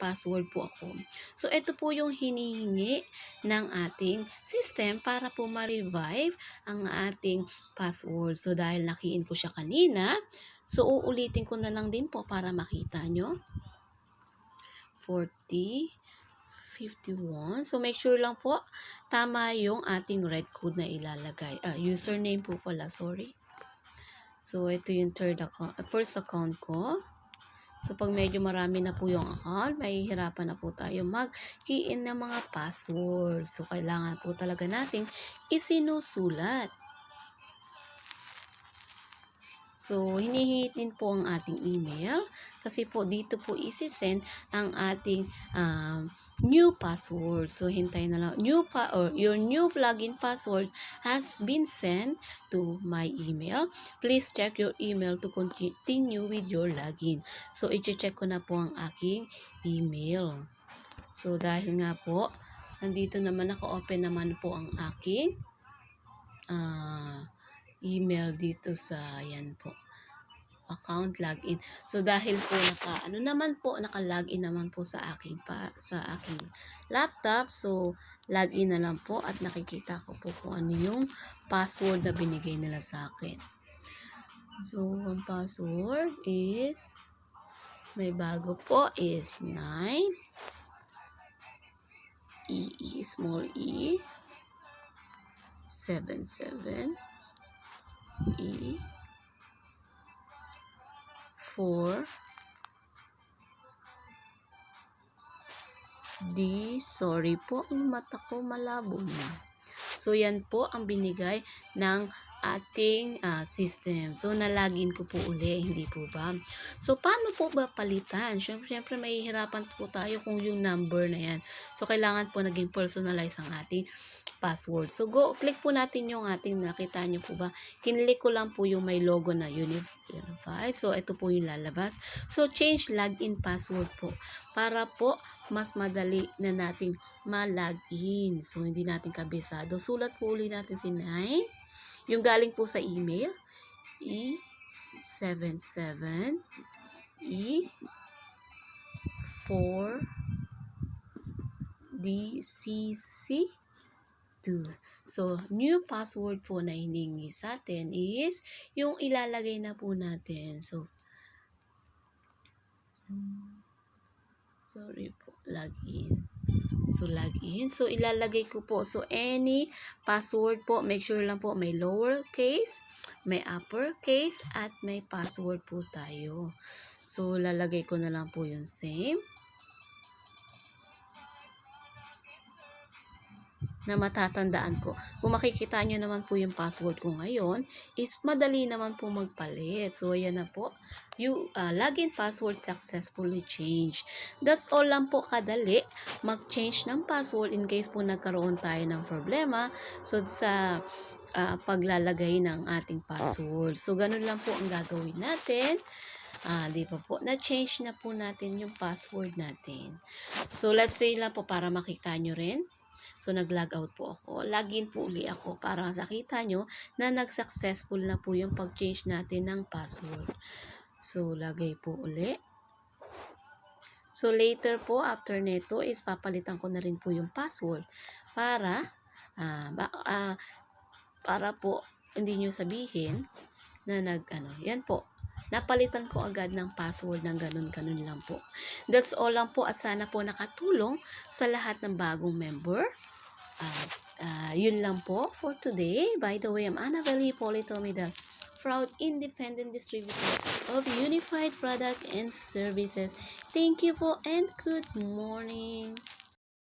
mag-password po ako. So, ito po yung hinihingi ng ating system para po ma-revive ang ating password. So, dahil nakiin ko siya kanina, so uulitin ko na lang din po para makita nyo. 40, 51. So, make sure lang po tama yung ating red code na ilalagay. Username po pala, sorry. So, ito yung first account ko. So, pag medyo marami na po yung account, mahihirapan na po tayo mag-key in ng mga password. So, kailangan po talaga nating isinusulat. So, hinihingi din po ang ating email kasi po dito po isi-send ang ating new password. So, hintay na lang. Your new login password has been sent to my email. Please check your email to continue with your login. So, i-check ko na po ang aking email. So, dahil nga po, nandito naman naka-open naman po ang aking email dito sa yan po account login. So dahil po naka-login naman po sa aking laptop, so login na lang po at nakikita ko po kung ano yung password na binigay nila sa akin. So ang password is may bago po is 9 small e 77 e 4 D, sorry po, yung mata ko malabo na. So, yan po ang binigay ng ating system. So, nalagin ko po uli, hindi po ba? So, paano po ba palitan? Siyempre, mahihirapan po tayo kung yung number na yan. So, kailangan po naging personalize ang ating password. So, click po natin yung ating, nakita nyo po ba? Kinlik ko lang po yung may logo na Unify. So, ito po yung lalabas. So, change login password po. Para po, mas madali na nating ma-login. So, hindi natin kabisado. Sulat po ulit natin si 9. Yung galing po sa email. E77 E4 DCC 2. So, new password po na hiningi sa atin is yung ilalagay na po natin. So, sorry po, login. So, login. So, ilalagay ko po. So, any password po, make sure lang po may lowercase, may uppercase, at may password po tayo. So, lalagay ko na lang po yung same. Na matatandaan ko. Kung makikita nyo naman po yung password ko ngayon, is madali naman po magpalit. So, ayan na po. Login password successfully changed. That's all lang po kadali. Mag-change ng password in case po nagkaroon tayo ng problema. So, sa paglalagay ng ating password. So, ganun lang po ang gagawin natin. Di pa po, na-change na po natin yung password natin. So, let's say lang po para makita nyo rin. So, nag-log out po ako. Login po uli ako para makita nyo na nag-successful na po yung pag-change natin ng password. So, lagay po uli. So, later po, after neto, is papalitan ko na rin po yung password para po hindi nyo sabihin na yan po. Napalitan ko agad ng password ng ganun lang po. That's all lang po at sana po nakatulong sa lahat ng bagong member. Yun lang po for today. By the way, I'm Annabelle Politomi, the proud independent distributor of Unified Product and Services. Thank you po and good morning.